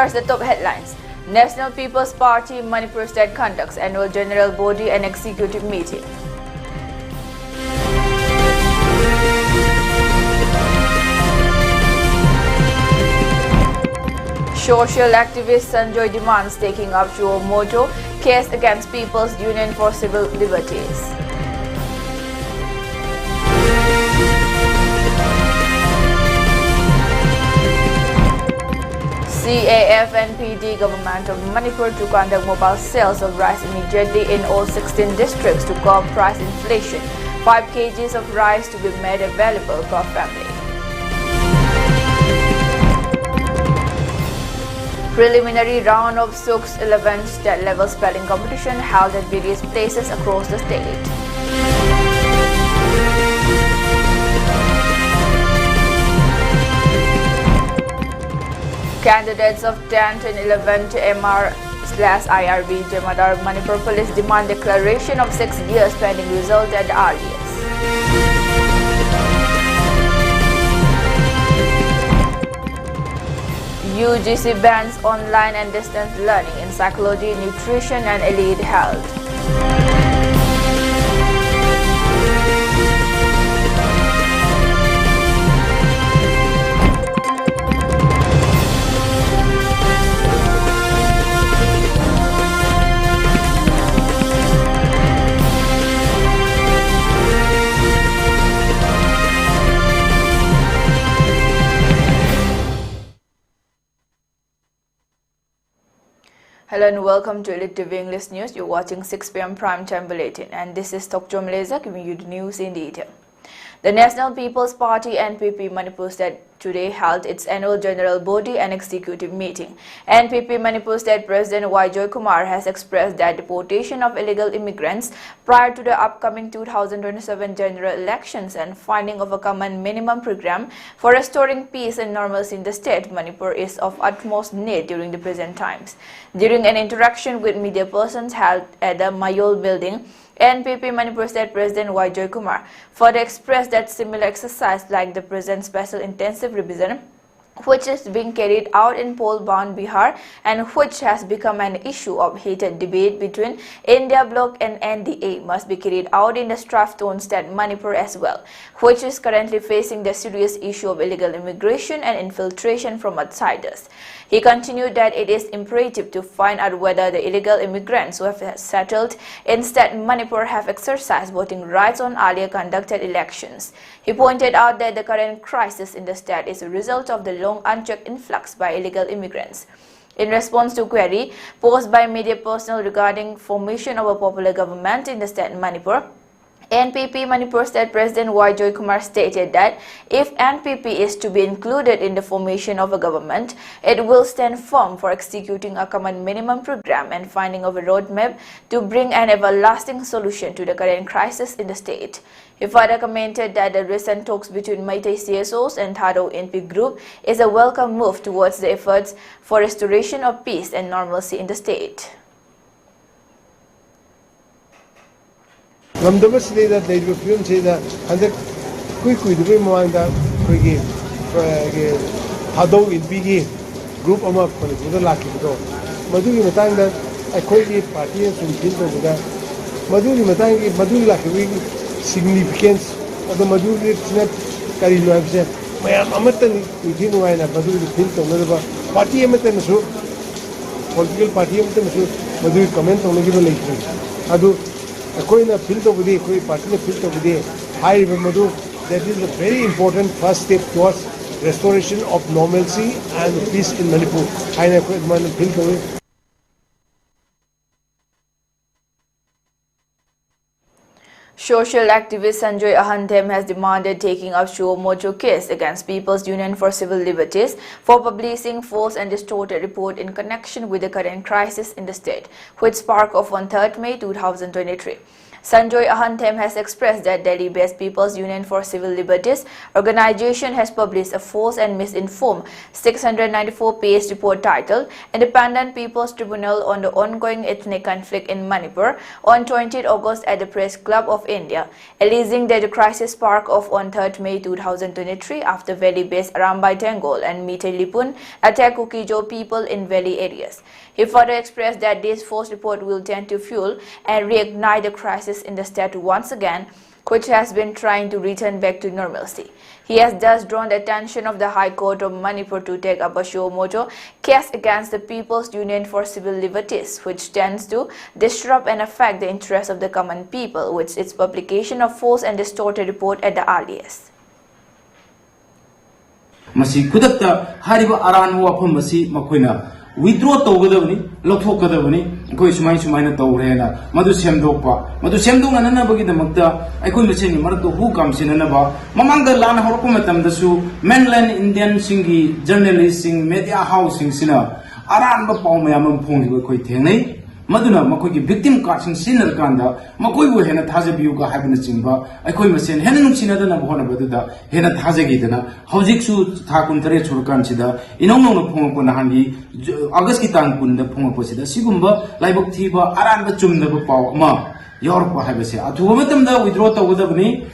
First, the top headlines. National People's Party Manipur State conducts annual general body and executive meeting. Social activist Sanjoy demands taking up Suo Moto case against People's Union for Civil Liberties. CAF and PD government of Manipur to conduct mobile sales of rice immediately in all 16 districts to curb price inflation. 5 kgs of rice to be made available per family. Preliminary round of SUK's 11th state level spelling competition held at various places across the state. Candidates of 10th and 11th MR/IRB Jamadar Manipur Police demand declaration of 6 years pending result at the earliest. UGC bans online and distance learning in psychology, nutrition and elite health. Hello and welcome to ELITETV English News. You're watching 6 p.m. Prime Time Bulletin, and this is Dr. Aliza giving you the news in detail. The National People's Party NPP Manipur State today held its annual general body and executive meeting. NPP Manipur State President Y. Joy Kumar has expressed that deportation of illegal immigrants prior to the upcoming 2027 general elections and finding of a common minimum program for restoring peace and normalcy in the state, Manipur, is of utmost need during the present times. During an interaction with media persons held at the Mayol building, NPP Manipur State President Y. Joy Kumar further expressed that similar exercise like the present special intensive revision, which is being carried out in poll-bound Bihar and which has become an issue of heated debate between India Bloc and NDA, must be carried out in the strife-torn state Manipur as well, which is currently facing the serious issue of illegal immigration and infiltration from outsiders. He continued that it is imperative to find out whether the illegal immigrants who have settled in state Manipur have exercised voting rights on earlier conducted elections. He pointed out that the current crisis in the state is a result of the long unchecked influx by illegal immigrants. In response to query posed by media personnel regarding formation of a popular government in the state Manipur, NPP Manipur State President Y. Joy Kumar stated that if NPP is to be included in the formation of a government, it will stand firm for executing a common minimum program and finding of a roadmap to bring an everlasting solution to the current crisis in the state. He further commented that the recent talks between Meitei CSOs and Thado NP Group is a welcome move towards the efforts for restoration of peace and normalcy in the state. Lambding that they do film say that and the quickly the way mind that again Thado NP Group of the lucky door. Maduri Matang that I call it party and some of that. Maduri Matang Maduri like significance of the Maduri carry no absent. My Amatan within wine and Maduri think of another party Amatan so political party Amatan Maduri comment on the given later. कोई ना फिल्ट हो गई कोई party ने फिल्ट हो गई I remember that is a very important first step towards restoration of normalcy and peace in Manipur. I know कोई man फिल्ट हो गई. Social activist Sanjoy Ahandem has demanded taking up Suo Moto case against People's Union for Civil Liberties for publishing false and distorted report in connection with the current crisis in the state, which sparked off on 3rd May 2023. Sanjoy Ahantem has expressed that Delhi-based People's Union for Civil Liberties organization has published a false and misinformed 694-page report titled Independent People's Tribunal on the Ongoing Ethnic Conflict in Manipur on 20th August at the Press Club of India, alleging that the crisis sparked off on 3rd May 2023 after Valley-based Arambai Tengol and Meitei Lipun attacked Kukijo people in valley areas. He further expressed that this false report will tend to fuel and reignite the crisis in the state once again, which has been trying to return back to normalcy. He has thus drawn the attention of the High Court of Manipur to take up a suo motu case against the People's Union for Civil Liberties, which tends to disrupt and affect the interests of the common people with its publication of false and distorted report at the earliest. Masi kudakta hariba aran wafam masi makoina withdraw tawgadabani lothokadabani koi sumaina tawrena madu semdong anana bagi damakta aikoi macheni marto hu kamsinana ba mamangda lana horko matamdasu mainland Indian singi journalist sing media housing sina aran ba paw mayam phongli koi thengnai maduna makoi ki victim card sing sinar kanda makoi bu hena thajabiu ga habina chingba aikoi masen hena nungsina dana bhona baduda hena thajagi dana hojik su thakun tare churkan sida inong nong phong ko nahangi August ki tang kun da phong ko sida sigumba laibok thiba aran ba chumna ba paw ma yor pa habese athuwa matam da withdraw tawudabni.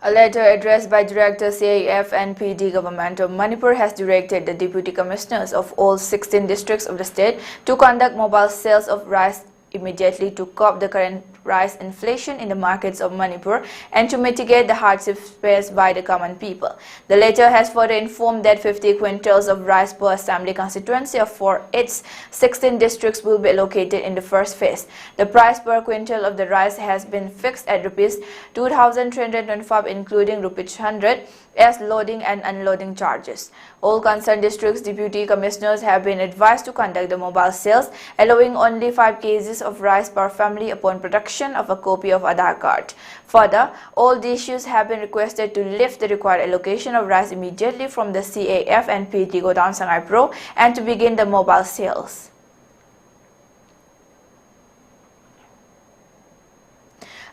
A letter addressed by Director CAF and PD Government of Manipur has directed the Deputy Commissioners of all 16 districts of the state to conduct mobile sales of rice immediately to curb the current rice inflation in the markets of Manipur and to mitigate the hardships faced by the common people. The letter has further informed that 50 quintals of rice per assembly constituency for its 16 districts will be allocated in the first phase. The price per quintal of the rice has been fixed at Rs 2,325 including Rs 100 as loading and unloading charges. All concerned districts' deputy commissioners have been advised to conduct the mobile sales, allowing only 5 kgs of rice per family upon production of a copy of Aadhaar card. Further, all DSUs have been requested to lift the required allocation of rice immediately from the CAF and PD Godown Sangai Pro and to begin the mobile sales.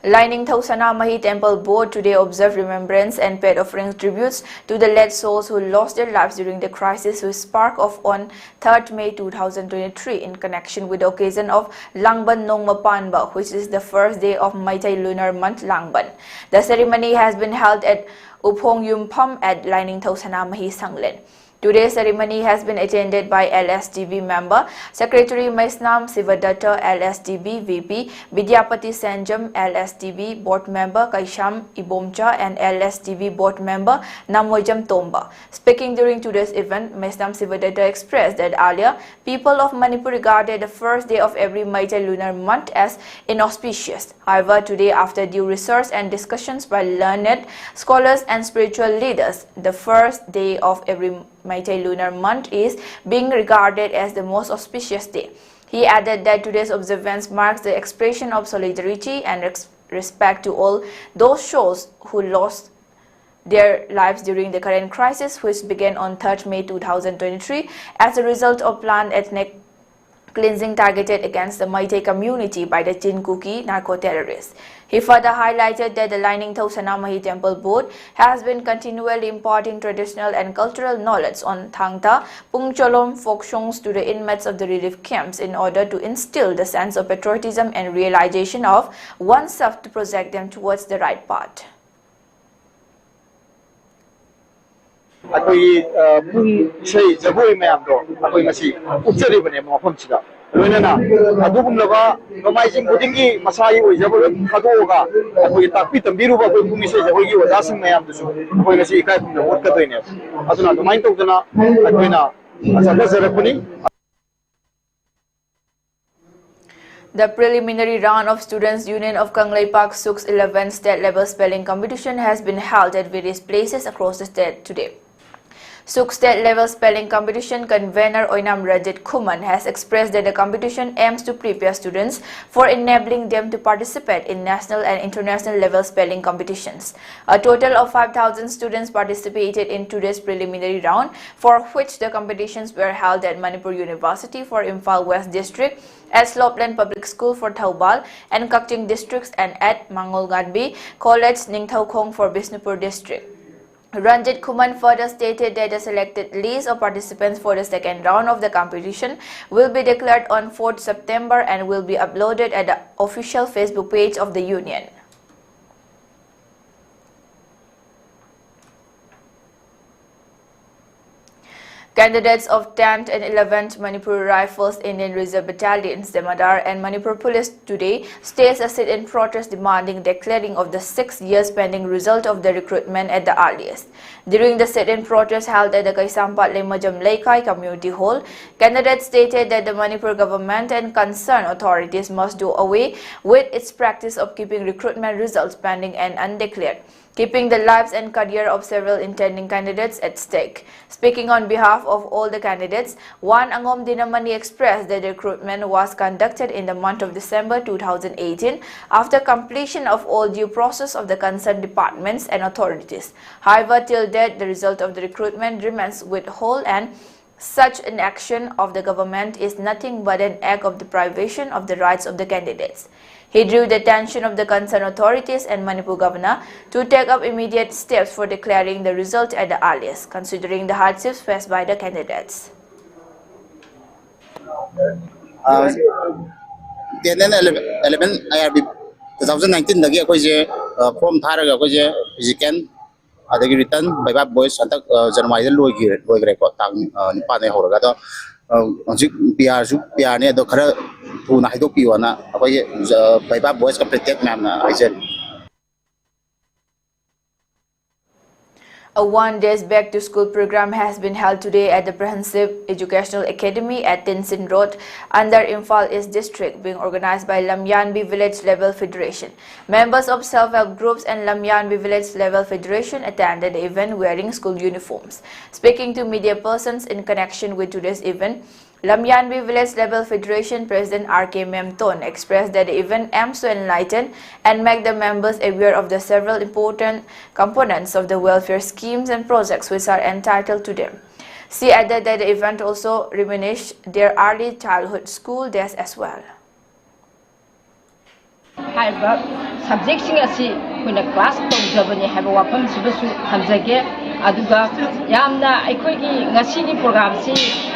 Lining Tausana Mahi Temple Board today observed remembrance and paid offering tributes to the late souls who lost their lives during the crisis which sparked off on 3rd May 2023 in connection with the occasion of Langban Nongma Panba, which is the first day of Meitei lunar month Langban. The ceremony has been held at Uphong Yumpam at Lining Tausana Mahi Sanglen. Today's ceremony has been attended by LSTV member, Secretary Maisnam Sivadatta, LSTV VP, Vidyapati Sanjam, LSTV board member Kaisham Ibomcha and LSTV board member Namojam Tomba. Speaking during today's event, Maisnam Sivadatta expressed that earlier, people of Manipur regarded the first day of every Meitei lunar month as inauspicious. However, today, after due research and discussions by learned scholars and spiritual leaders, the first day of every Meitei lunar month is being regarded as the most auspicious day. He added that today's observance marks the expression of solidarity and respect to all those souls who lost their lives during the current crisis, which began on 3rd May 2023 as a result of planned ethnic cleansing targeted against the Meitei community by the Chinkuki narco-terrorists. He further highlighted that the Lining Tausana Mahi Temple Board has been continually imparting traditional and cultural knowledge on Thangta, Pungcholom folk songs to the inmates of the relief camps in order to instill the sense of patriotism and realization of oneself to project them towards the right path. Akoi pung sei jagoi mayam do akoi ngasi upchari bane mafam chida loinana adugum laba nomai jing budingi masai oi jagoi khadoga akoi takpi tambiru ba akoi pung sei jagoi gi waja sing mayam dusu akoi ngasi kai pung wot ka doine aduna domai tokdana akoi na asada zarakuni. The preliminary round of Students' Union of Kanglei Park Suk's 11th state level spelling competition has been held at various places across the state today. Suk State Level Spelling Competition convener Oinam Rajit Kuman has expressed that the competition aims to prepare students for enabling them to participate in national and international level spelling competitions. A total of 5,000 students participated in today's preliminary round, for which the competitions were held at Manipur University for Imphal West District, at Slopeland Public School for Thaubal and Kakching districts, and at Mangolgadbi College Ningthaukhong for Bisnupur district. Ranjit Kuman further stated that the selected list of participants for the second round of the competition will be declared on 4th September and will be uploaded at the official Facebook page of the union. Candidates of 10th and 11th Manipur Rifles Indian Reserve Battalions, Demadar and Manipur Police today staged a sit-in protest demanding declaring of the 6 years pending result of the recruitment at the earliest. During the sit-in protest held at the Kaisampat Lemajam Laikai Community Hall, candidates stated that the Manipur government and concerned authorities must do away with its practice of keeping recruitment results pending and undeclared, keeping the lives and career of several intending candidates at stake. Speaking on behalf of all the candidates, Wan Angom Dinamani expressed that the recruitment was conducted in the month of December 2018 after completion of all due process of the concerned departments and authorities. However, till date, the result of the recruitment remains withheld, and such an action of the government is nothing but an act of deprivation of the rights of the candidates. He drew the attention of the concerned authorities and Manipur governor to take up immediate steps for declaring the result at the earliest, considering the hardships faced by the candidates. 10 and 11 IRB 2019 dagi akoi je form tharaga akoi je physical adagi written by boys antak January da loi ko tang nipa ne horaga to onjik PR ne do khara thuna haidok piwana akoi by boys completed ma'am na aisen. A one-day back-to-school program has been held today at the Comprehensive Educational Academy at Tinsin Road under Imphal East District, being organized by Lamyanbi Village Level Federation. Members of self-help groups and Lamyanbi Village Level Federation attended the event wearing school uniforms. Speaking to media persons in connection with today's event, Lamyanbi Village Level Federation President R.K. Memton expressed that the event aims to enlighten and make the members aware of the several important components of the welfare schemes and projects which are entitled to them. She added that the event also reminisced their early childhood school days as well. Subjects class aduga yamna aikoi gi ngasi gi program si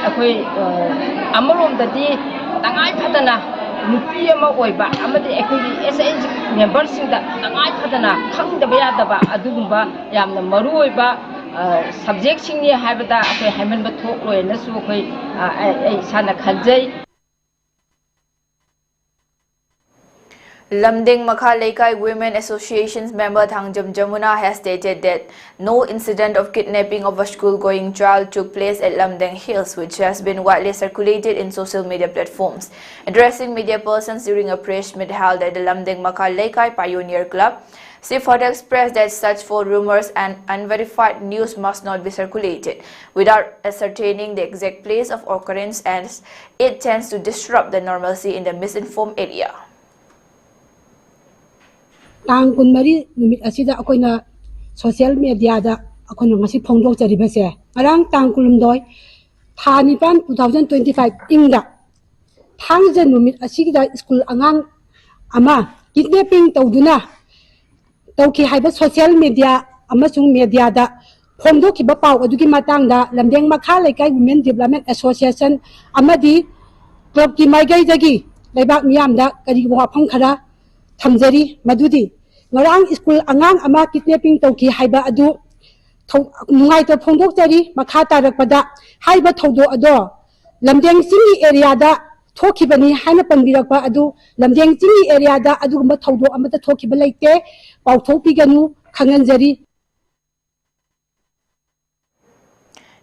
akoi amarom dadi tangai phadana nupi ama oiba amadi aikoi gi SNG members sing da tangai phadana khangdaba yadaba adugumba yamna maru oiba subject sing ni haibada akoi haiman ba thok loi na su akoi ai sana khanjai. Lambding Makha Laikai Women Association's member Thangjam Jamuna has stated that no incident of kidnapping of a school-going child took place at Lambding Hills, which has been widely circulated in social media platforms. Addressing media persons during a press meet held at the Lambding Makha Laikai Pioneer Club, she further expressed that such false rumors and unverified news must not be circulated without ascertaining the exact place of occurrence, as it tends to disrupt the normalcy in the misinformed area. Tang kun mari numit asida akoina social media da akoina ngasi phongdok chari base arang tang kulum doi thani pan 2025 ingda thangje numit asida school angang ama kidnapping tawduna tawki haiba social media amasung media da phongdok ki ba paw adugi matang da Lambding Makha Laikai Women Development Association amadi club ki maigai jagi leibak miyam da kari wa phang khara Thamjari madudi ngarang school angang ama kidnapping tawki haiba adu mungai to phongdok jari makha tarakpada haiba thodo ado Lambding singi area da thokibani haina panbirakpa adu Lambding singi area da adugumba thodo amata thokiba leite pauthopiganu khanganjari.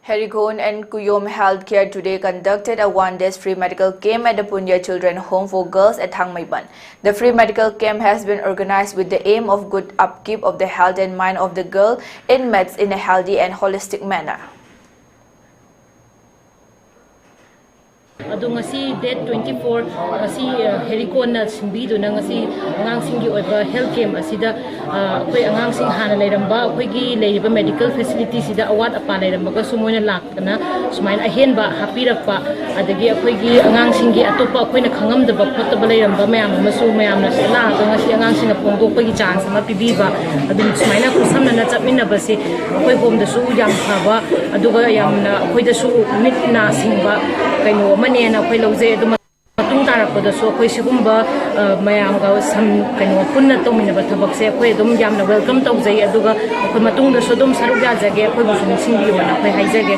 Herigon and Kuyom Healthcare today conducted a one-day free medical camp at the Punya Children Home for Girls at Thangmaiban. The free medical camp has been organized with the aim of good upkeep of the health and mind of the girl inmates in a healthy and holistic manner. adu ngasi date 24 ngasi herikon na simbi na ngasi angang singi oiba health camp asida koi angang sing hana leiramba koi gi leiriba medical facility sida awat apa leiramba ka sumoina lakna sumain ahen ba hapirakpa adagi koi gi angang singi atopa koi na khangam da ba photaba leiramba mayam masu mayam na sala ngasi angang sing pongdokpa gi chance ma pibiba adu sumaina ku samna na chapmina basi koi hom da su yam phaba aduga yamna koi da su mit na singba kaino mane na koi loje adu matung tarapda so koi sigumba mayam ga sam kaino punna tominaba thabak se koi dum yamna welcome tawjai aduga koi matung da so dum saruk ya jage koi bu singbi wana koi haijage.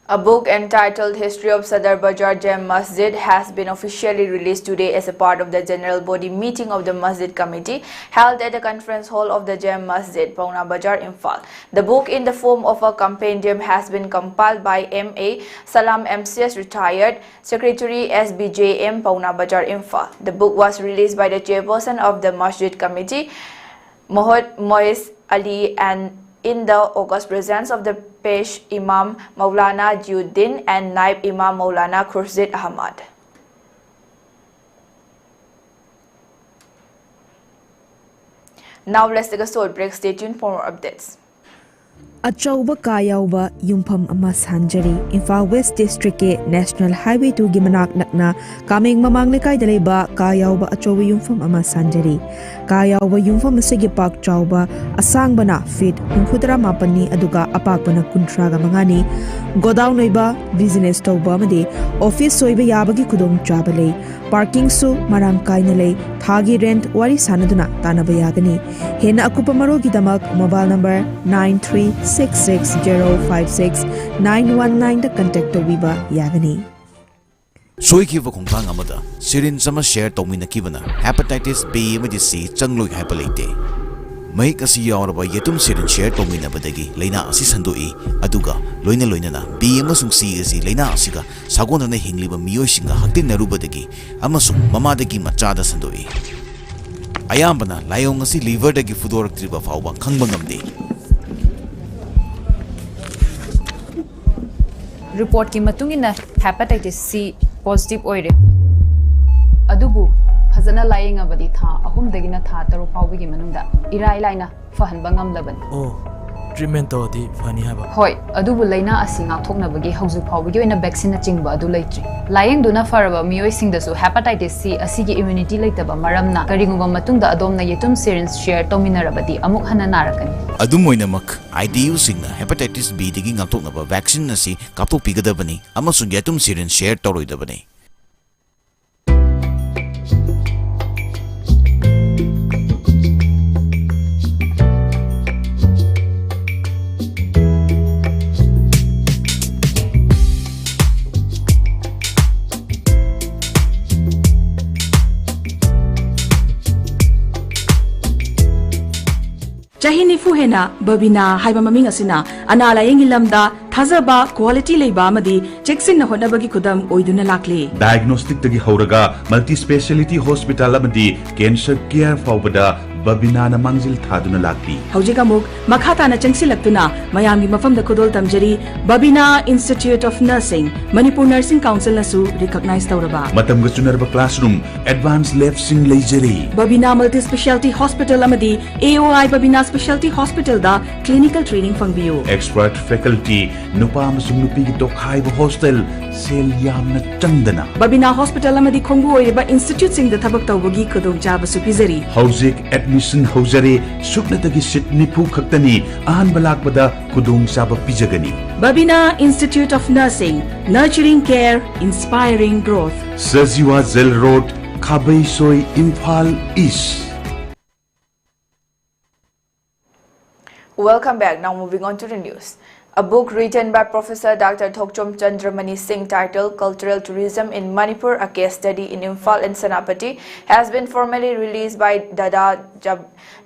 A book entitled History of Sadar Bajar Jam Masjid has been officially released today as a part of the General Body meeting of the Masjid Committee held at the conference hall of the Jam Masjid, Pauna Bajar, Imphal. The book in the form of a compendium has been compiled by M.A. Salam MCS retired Secretary SBJM, Pauna Bajar, Imphal. The book was released by the chairperson of the Masjid Committee, Mohd Mois Ali, and in the august presence of the Pesh Imam Maulana Jiuddin and Naib Imam Maulana Khurshid Ahmad. Now let's take a short break. Stay tuned for more updates. Achauba Kayauba Yumpam Ama Sanjari, Imphal West District National Highway 2 Gimanak Nakna, Kaming Mamang Lekai Deleba, Kayauba Achauba Yumpam Ama Sanjari, Kayauba Yumpam Sigi Park Chauba, Asang Bana Fit, Umpudra Mapani, Aduga Apakbana Kuntraga Mangani, Godown Noiba, Business Toba Made, Office Soiba Yabagi Kudong Jabale, Parking Su, Marang Kainale, Thagi Rent, Wari Sanaduna, Tanabayagani, Hena Akupamaro Gidamak, mobile number 9366056919 da contact tawbiba yagani. Soikiba khongthang amada syringe sama share tawmina kibana hepatitis B amadi C changloi haipa leite mai kasi yauraba yetum syringe share tawmina badagi leina asi sandoi aduga loina loinana B amasung C asi leina asiga sagonana hingliba miyoi singa haktin narubadagi amasung mamadagi machada sandoi ayambana layong asi liver dagi fudoraktriba fawba khangba ngamde. Report ki matungina hepatitis C positive oire adubu phajana laying abadi tha ahum dagina tha taru pawbi gi manungda irai laina fahanba ngamlaban oh treatment to di fani haba hoi adubu laina asinga thokna bagi hauju pawbi gi oina vaccine chingba adu leitri laying duna faraba miyoi singda su hepatitis C asigi immunity leitaba maramna karinguba matungda adomna yetum syringe share tominarabadi amuk hana narakani Adumoinamak IDU singna hepatitis B digi ngakthoknaba vaccine asi kapthokpigadabani amasung yetum syringe share toroidabani. Jahini Fuhena, Babina, Haibamaming Asina, Anala Yengilamda, Tazaba, Quality Leba Madi, Jackson Honabagi Kudam, Oiduna Lakli. Diagnostic Tagi Horaga, Multi Speciality Hospital Amadi, Cancer Care Fawbada, Babina Mangzil Taduna Lakli. Haujigamuk, Makata na Changsilatuna, Miami Mafam the Kudol Tamjari, Babina Institute of Nursing, Manipur Nursing Council Nasu, recognized Tauraba. Matam Gachunarba Classroom, Advanced Left Sing Lasery. Babina Multi Speciality Hospital Amadi, AOI Babina Specialty Hospital da, Clinical Training Fangbiu. Expert Faculty, Nupam Sumnupi Tokhaiba Hostel, Sel Yamna Chandana. Babina Hospital Amadi Kongu Oiba Institute Sing the Tabak Tawagi Kudong Jaba Supizari. Hauzik Admission Hausare, Suknatagi Sit Nipu Kaktani, Ahan Balakbada, Kudung Saba Pijagani. Babina Institute of Nursing, Nurturing Care, Inspiring Growth. Saziwa Zel Road, Khabai Soi, Imphal East. Welcome back. Now moving on to the news. A book written by Professor Dr. Thokchom Chandramani Singh titled Cultural Tourism in Manipur, a Case Study in Imphal and Senapati has been formally released by Dada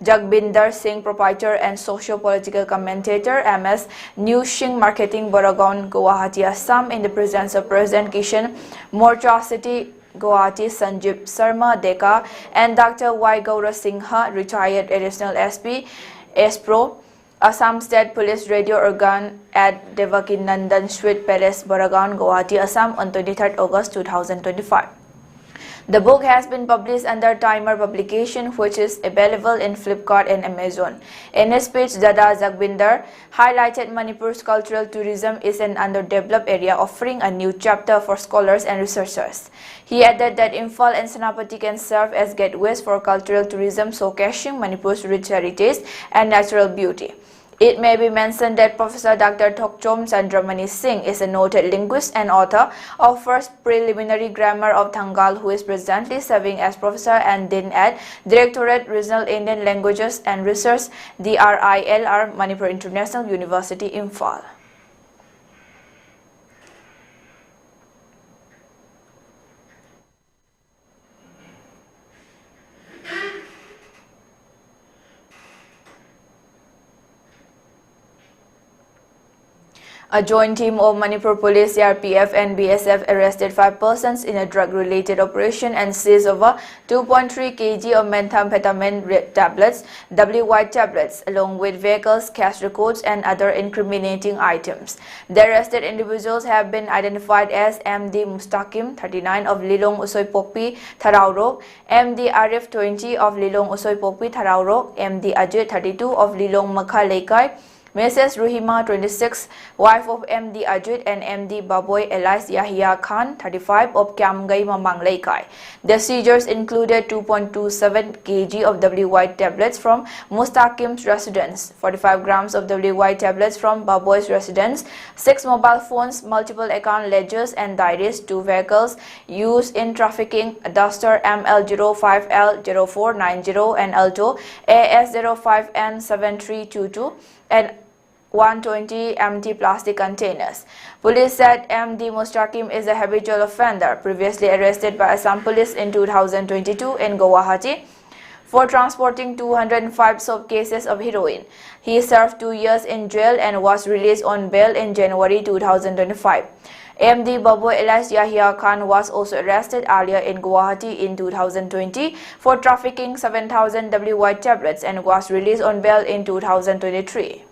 Jagbinder Singh, proprietor and socio-political commentator, MS News Singh Marketing, Baragon, Guwahati, Assam, in the presence of President Kishan Morcha City Guwahati, Sanjeev Sarma Deka, and Dr. Y. Gaura Singha, retired additional SP, S-Pro. Assam State Police radio organ at Devakinandan Street Palace, Baragan, Guwahati, Assam on 23rd August 2025. The book has been published under Timer publication, which is available in Flipkart and Amazon. In his speech, Dada Jagbinder highlighted Manipur's cultural tourism is an underdeveloped area offering a new chapter for scholars and researchers. He added that Imphal and Senapati can serve as gateways for cultural tourism, showcasing Manipur's rich heritage and natural beauty. It may be mentioned that Professor Dr. Thokchom Chandramani Singh is a noted linguist and author of first preliminary grammar of Thangal, who is presently serving as professor and dean at Directorate Regional Indian Languages and Research, DRILR, Manipur International University, Imphal. A joint team of Manipur Police, CRPF and BSF arrested 5 persons in a drug-related operation and seized over 2.3 kg of methamphetamine tablets, W-white tablets, along with vehicles, cash records and other incriminating items. The arrested individuals have been identified as MD Mustaqim, 39 of Lilong Usoy Pokpi, Tharaurok, MD Arif, 20 of Lilong Usoy Pokpi, Tharaurok, MD Ajit, 32 of Lilong Makha Leikai, Mrs. Ruhima, 26, wife of MD Ajit, and MD Baboy Elias Yahya Khan, 35, of Kiamgai Mamang Leikai. The seizures included 2.27 kg of W-white tablets from Mustaqim's residence, 45 grams of W-white tablets from Baboy's residence, 6 mobile phones, multiple account ledgers and diaries, 2 vehicles used in trafficking, a Duster ML05L0490 and Alto AS05N7322, and 120 empty plastic containers. Police said MD Mustaqim is a habitual offender, previously arrested by Assam Police in 2022 in Guwahati for transporting 205 soap cases of heroin. He served 2 years in jail and was released on bail in January 2025. MD Babu Elias Yahya Khan was also arrested earlier in Guwahati in 2020 for trafficking 7,000 W-white tablets and was released on bail in 2023.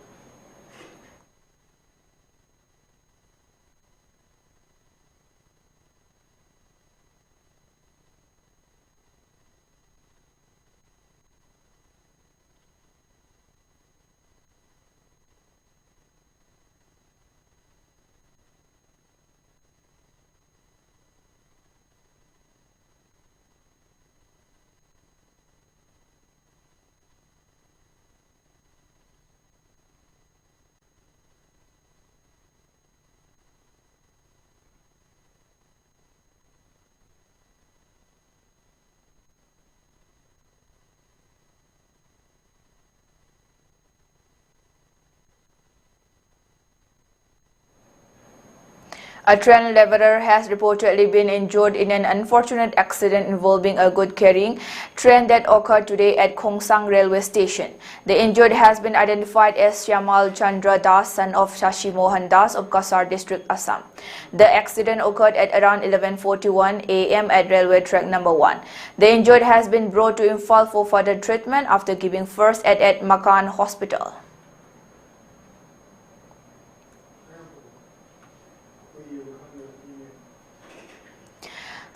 A train laborer has reportedly been injured in an unfortunate accident involving a goods carrying train that occurred today at Khongsang railway station. The injured has been identified as Shyamal Chandra Das, son of Shashi Mohan Das of Kasar district, Assam. The accident occurred at around 11:41 am at railway track number 1. The injured has been brought to Imphal for further treatment after giving first aid at Makan Hospital.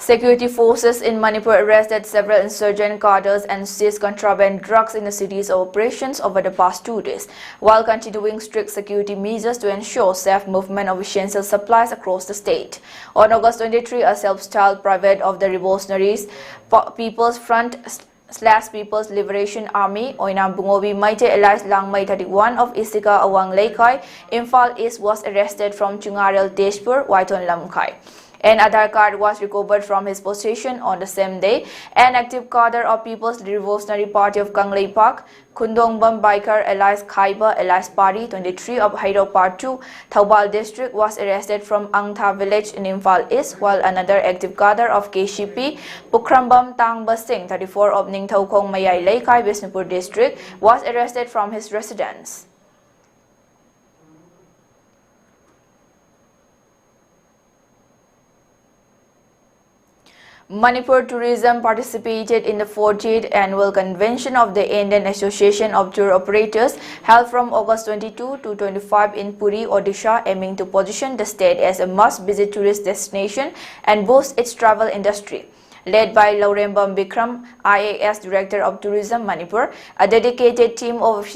Security forces in Manipur arrested several insurgent cadres and seized contraband drugs in the city's operations over the past 2 days, while continuing strict security measures to ensure safe movement of essential supplies across the state. On August 23, a self-styled private of the Revolutionaries People's Front / People's Liberation Army, Oinam Bungobi Maite Elias Langmai 31 of Isika Awang Leikai, Imphal East, was arrested from Chungarel Tejpur, Waiton Lamkai. An Aadhaar card was recovered from his possession on the same day. An active cadre of People's Revolutionary Party of Kanglei Park, Kundongbam biker Elias Khaiba Elias Pari, 23 of Hairo Part 2, Thaubal district, was arrested from Angtha village in Imphal East, while another active cadre of KCP, Pukrambam Tangba Singh, 34 of Ningthaukong Mayai Leikai, Bisnupur district, was arrested from his residence. Manipur Tourism participated in the 40th annual convention of the Indian Association of Tour Operators held from August 22 to 25 in Puri, Odisha, aiming to position the state as a must-visit tourist destination and boost its travel industry. Led by Laurembam Bikram, IAS Director of Tourism Manipur, a dedicated team of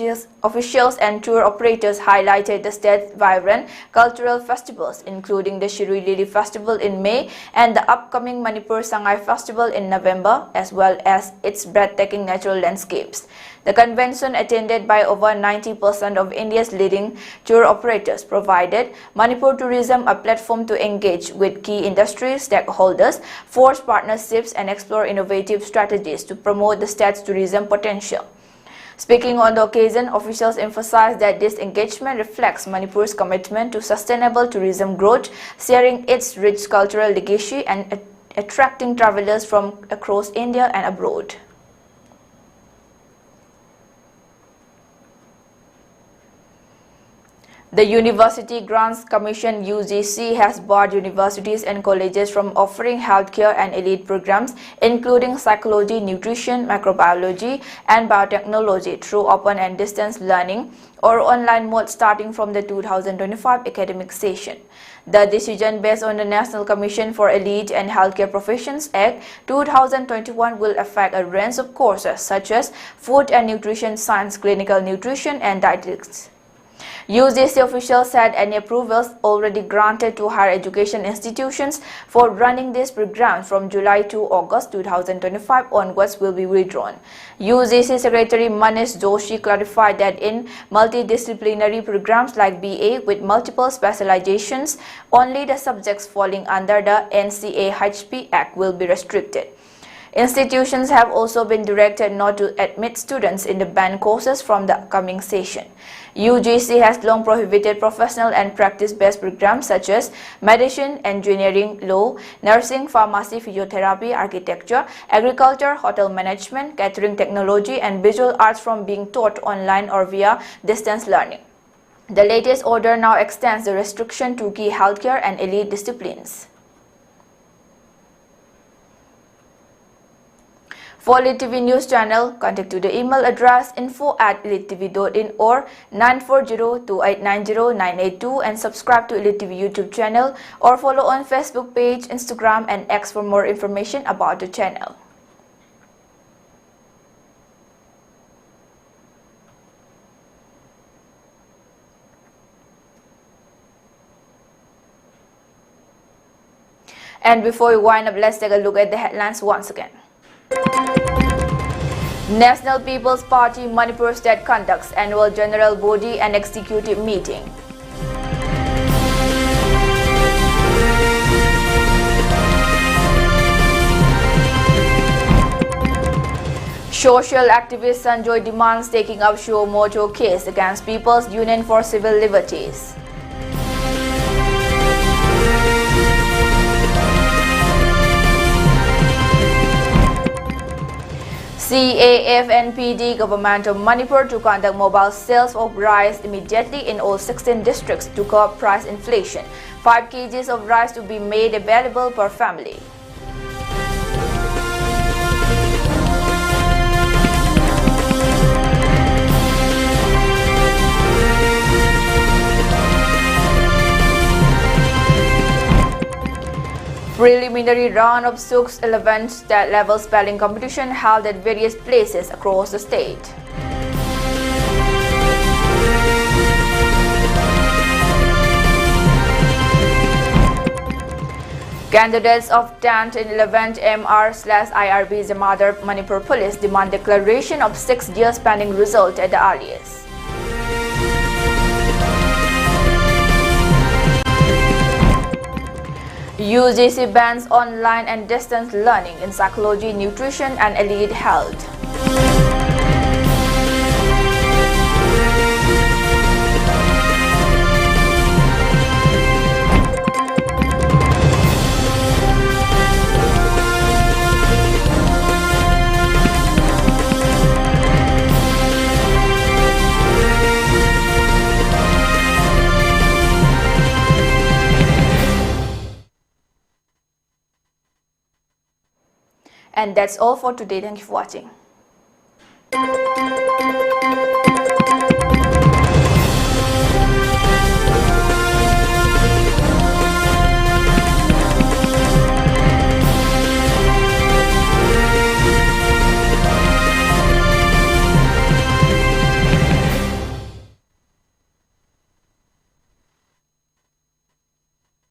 officials and tour operators highlighted the state's vibrant cultural festivals, including the Shirui Lili Festival in May and the upcoming Manipur Sangai Festival in November, as well as its breathtaking natural landscapes. The convention, attended by over 90% of India's leading tour operators, provided Manipur tourism a platform to engage with key industry stakeholders, forge partnerships, and explore innovative strategies to promote the state's tourism potential. Speaking on the occasion, officials emphasized that this engagement reflects Manipur's commitment to sustainable tourism growth, sharing its rich cultural legacy and attracting travelers from across India and abroad. The University Grants Commission (UGC) has barred universities and colleges from offering healthcare and elite programs, including psychology, nutrition, microbiology, and biotechnology through open and distance learning or online mode starting from the 2025 academic session. The decision, based on the National Commission for Elite and Healthcare Professions Act 2021, will affect a range of courses such as food and nutrition science, clinical nutrition, and dietetics. UGC officials said any approvals already granted to higher education institutions for running these programs from July to August 2025 onwards will be withdrawn. UGC Secretary Manish Joshi clarified that in multidisciplinary programs like BA with multiple specializations, only the subjects falling under the NCAHP Act will be restricted. Institutions have also been directed not to admit students in the banned courses from the upcoming session. UGC has long prohibited professional and practice-based programs such as medicine, engineering, law, nursing, pharmacy, physiotherapy, architecture, agriculture, hotel management, catering technology, and visual arts from being taught online or via distance learning. The latest order now extends the restriction to key healthcare and elite disciplines. For ELITETV News Channel, contact to the email address info@elitetv.in or 940-2890-982 and subscribe to ELITETV YouTube channel or follow on Facebook page, Instagram, and X for more information about the channel. And before we wind up, let's take a look at the headlines once again. National People's Party Manipur State conducts annual general body and executive meeting. Social activist Sanjoy demands taking up Show Moto case against People's Union for Civil Liberties. CAF and PD government of Manipur to conduct mobile sales of rice immediately in all 16 districts to curb price inflation. 5 kgs of rice to be made available per family. Preliminary round of Sook's 11th state level spelling competition held at various places across the state. Candidates of 10th and 11th MR/IRB Zamadar Manipur Police demand declaration of 6 years pending result at the earliest. UGC bans online and distance learning in psychology, nutrition, and elite health. And that's all for today. Thank you for watching.